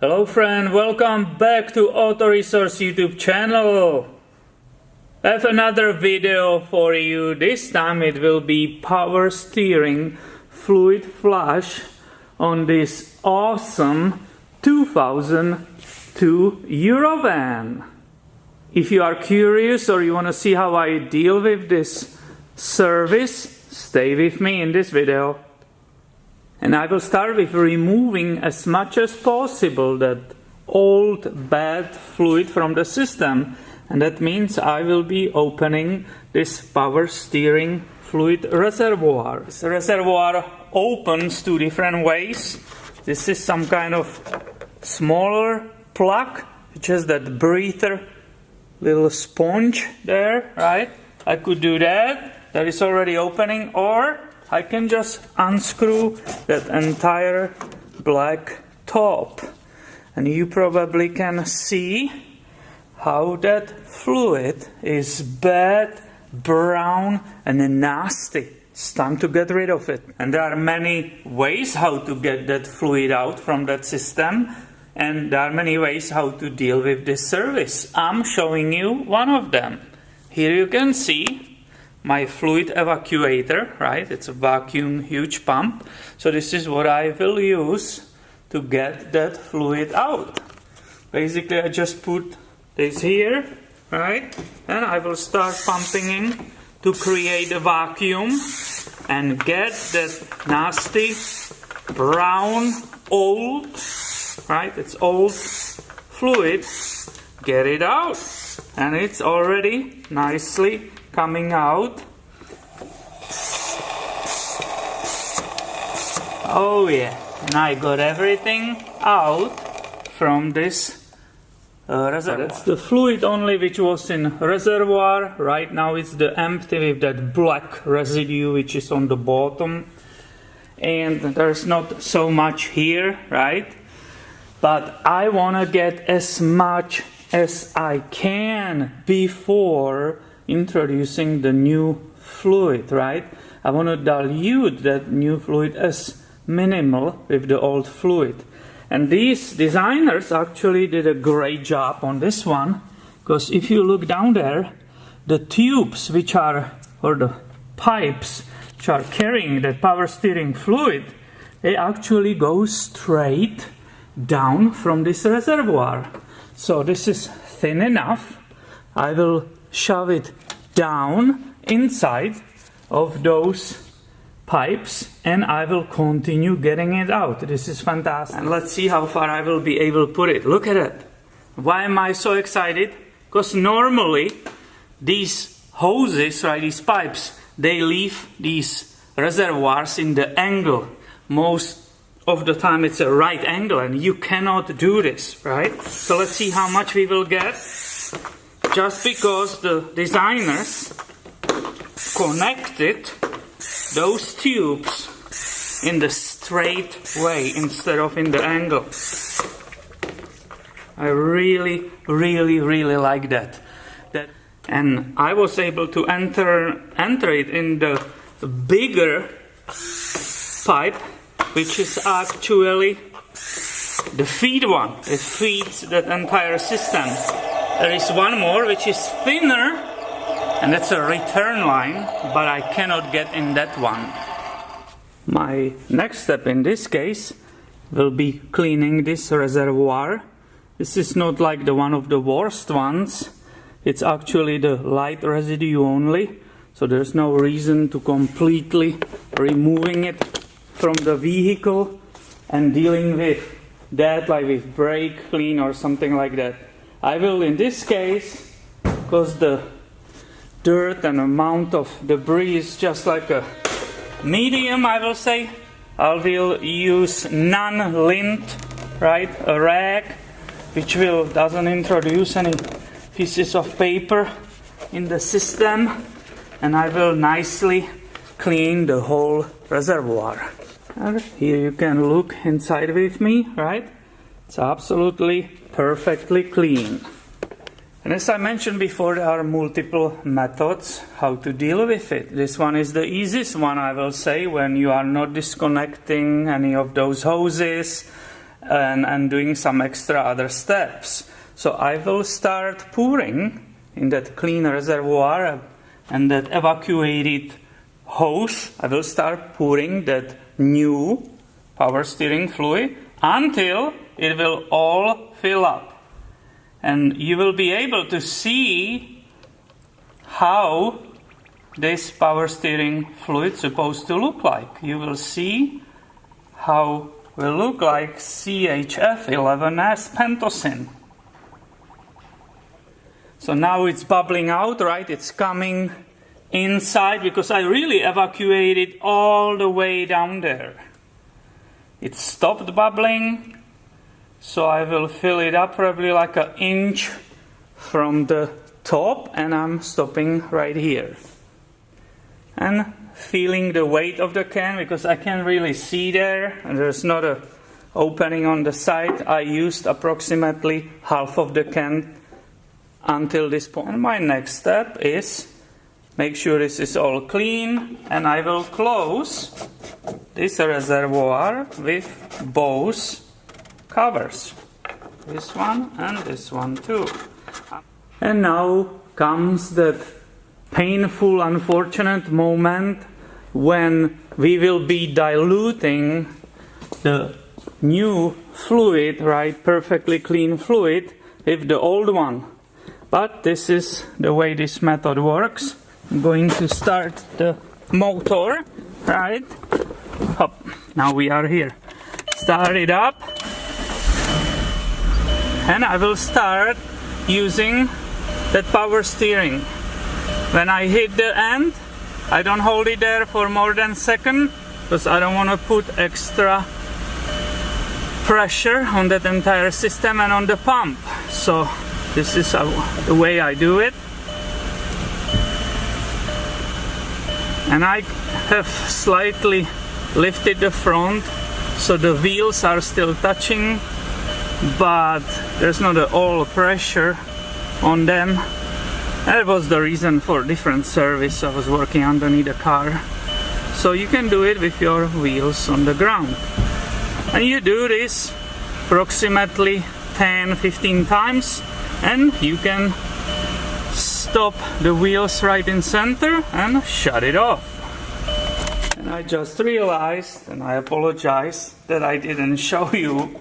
Hello friend, welcome back to Auto Resource YouTube channel. I have another video for you. This time it will be power steering fluid flush on this awesome 2002 Eurovan. If you are curious or you want to see how I deal with this service, stay with me in this video. And I will start with removing as much as possible that old bad fluid from the system. And that means I will be opening this power steering fluid reservoir. This reservoir opens two different ways. This is some kind of smaller plug, which has that breather little sponge there, right? I could do that. That is already opening, or I can just unscrew that entire black top. And you probably can see how that fluid is bad, brown, and nasty. It's time to get rid of it. And there are many ways how to get that fluid out from that system. And there are many ways how to deal with this service. I'm showing you one of them. Here you can see my fluid evacuator, right? It's a vacuum huge pump. So this is what I will use to get that fluid out. Basically, I just put this here, right? And I will start pumping in to create a vacuum and get that nasty brown old, right? It's old fluid. Get it out. And it's already nicely coming out. Oh yeah, and I got everything out from this reservoir. That's the fluid only which was in reservoir. Right now it's the empty with that black residue which is on the bottom. And there's not so much here, right? But I want to get as much as I can before introducing the new fluid, right? I want to dilute that new fluid as minimal with the old fluid. And these designers actually did a great job on this one, because if you look down there, the tubes which are, or the pipes which are carrying that power steering fluid, they actually go straight down from this reservoir. So this is thin enough. I will shove it down inside of those pipes and I will continue getting it out. This is fantastic. And let's see how far I will be able to put it. Look at it. Why am I so excited? Because normally these hoses, right, these pipes, they leave these reservoirs in the angle. Most of the time it's a right angle and you cannot do this, right? So let's see how much we will get. Just because the designers connected those tubes in the straight way instead of in the angle. I really like that. And I was able to enter it in the bigger pipe, which is actually the feed one. It feeds that entire system. There is one more which is thinner, and that's a return line, but I cannot get in that one. My next step in this case will be cleaning this reservoir. This is not like the one of the worst ones. It's actually the light residue only, so there's no reason to completely removing it from the vehicle and dealing with that like with brake clean or something like that. I will, in this case, because the dirt and amount of debris is just like a medium, I will say, I will use non-lint, right, a rag, which doesn't introduce any pieces of paper in the system, and I will nicely clean the whole reservoir. And here you can look inside with me, right? It's absolutely perfectly clean. And as I mentioned before, there are multiple methods how to deal with it. This one is the easiest one, I will say, when you are not disconnecting any of those hoses and doing some extra other steps. So I will start pouring in that clean reservoir and that evacuated hose. I will start pouring that new power steering fluid until it will all fill up. And you will be able to see how this power steering fluid is supposed to look like. You will see how it will look like CHF11S pentosyn. So now it's bubbling out, right? It's coming inside because I really evacuated all the way down there. It stopped bubbling, so I will fill it up probably like an inch from the top, and I'm stopping right here. And feeling the weight of the can because I can't really see there, and there's not an opening on the side. I used approximately half of the can until this point. And my next step is make sure this is all clean, and I will close this reservoir with both covers. This one and this one too. And now comes that painful, unfortunate moment when we will be diluting the new fluid, right, perfectly clean fluid, with the old one. But this is the way this method works. I'm going to start the motor, right? Up. Now we are here. Start it up. And I will start using that power steering. When I hit the end, I don't hold it there for more than a second because I don't want to put extra pressure on that entire system and on the pump. So this is the way I do it. And I have slightly lifted the front so the wheels are still touching, but there's not all pressure on them. That was the reason for different service. I was working underneath the car. So you can do it with your wheels on the ground. And you do this approximately 10-15 times, and you can stop the wheels right in center and shut it off. And I just realized, and I apologize, that I didn't show you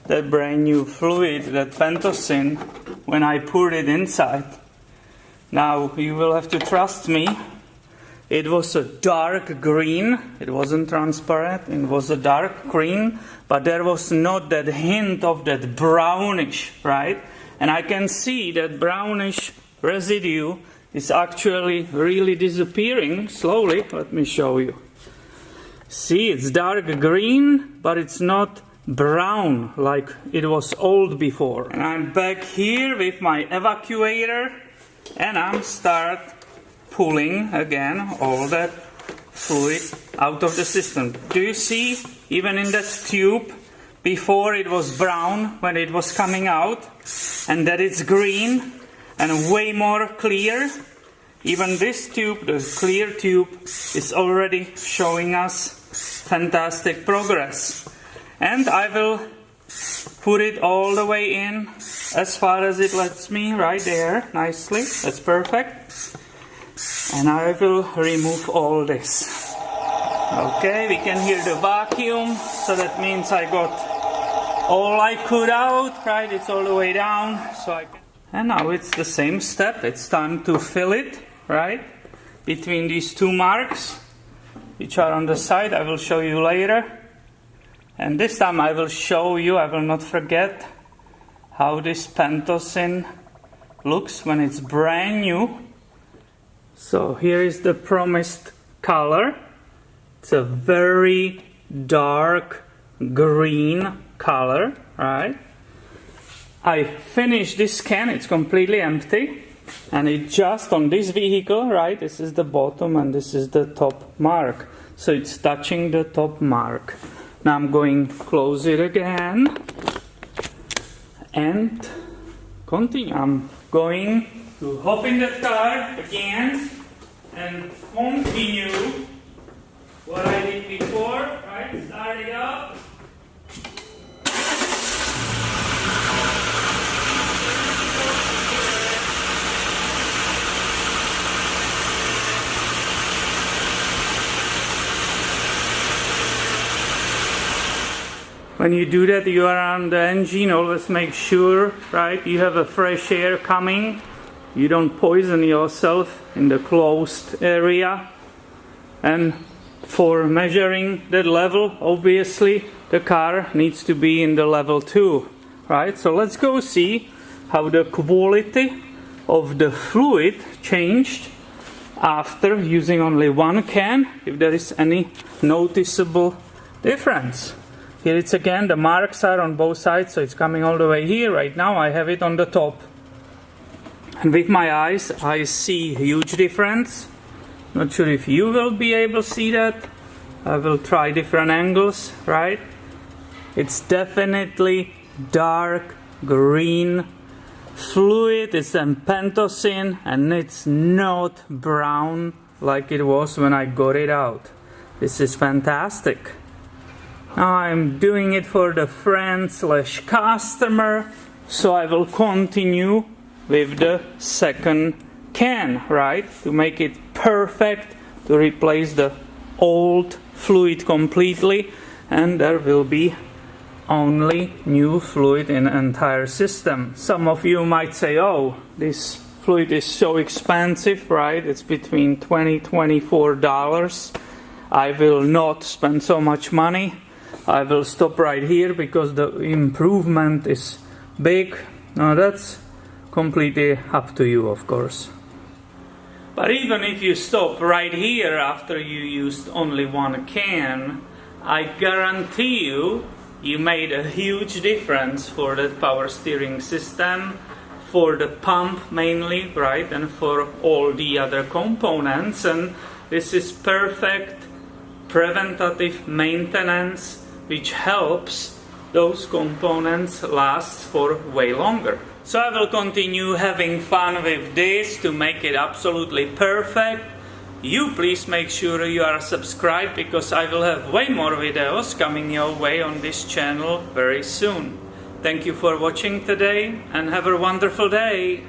that brand new fluid, that pentosyn, when I poured it inside. Now you will have to trust me. It was a dark green. It wasn't transparent. It was a dark green, but there was not that hint of that brownish, right? And I can see that brownish residue is actually really disappearing slowly. Let me show you. See, it's dark green, but it's not brown like it was old before. And I'm back here with my evacuator, and I'm start pulling again all that fluid out of the system. Do you see, even in that tube, before it was brown when it was coming out, and that it's green and way more clear? Even this tube, the clear tube, is already showing us fantastic progress. And I will put it all the way in as far as it lets me, right there, nicely. That's perfect. And I will remove all this. Okay, we can hear the vacuum, so that means I got all I could out, right? It's all the way down, so I can. And now it's the same step. It's time to fill it, right? Between these two marks, which are on the side. I will show you later. And this time I will show you, I will not forget, how this pentosyn looks when it's brand new. So here is the promised color. It's a very dark green color, right? I finished this can, it's completely empty, and it's just on this vehicle, right? This is the bottom and this is the top mark. So it's touching the top mark. Now I'm going to close it again and continue. I'm going to hop in the car again and continue what I did before, right? Start it up. when you do that, you are on the engine, always make sure, right, you have a fresh air coming. You don't poison yourself in the closed area. And for measuring that level, obviously, the car needs to be in the level 2, right? So let's go see how the quality of the fluid changed after using only one can, if there is any noticeable difference. Here it's again, the marks are on both sides, so it's coming all the way here. Right now I have it on the top. And with my eyes I see huge difference. Not sure if you will be able to see that. I will try different angles, right? It's definitely dark green fluid. It's then pentosin, and it's not brown like it was when I got it out. This is fantastic. Now I'm doing it for the friend/customer, so I will continue with the second can, right? To make it perfect, to replace the old fluid completely, and there will be only new fluid in the entire system. Some of you might say, oh, this fluid is so expensive, right? It's between $20–$24. I will not spend so much money. I will stop right here because the improvement is big. Now that's completely up to you, of course. But even if you stop right here after you used only one can, I guarantee you made a huge difference for the power steering system, for the pump mainly, right, and for all the other components. And this is perfect preventative maintenance, which helps those components last for way longer. So I will continue having fun with this to make it absolutely perfect. You please make sure you are subscribed, because I will have way more videos coming your way on this channel very soon. Thank you for watching today, and have a wonderful day.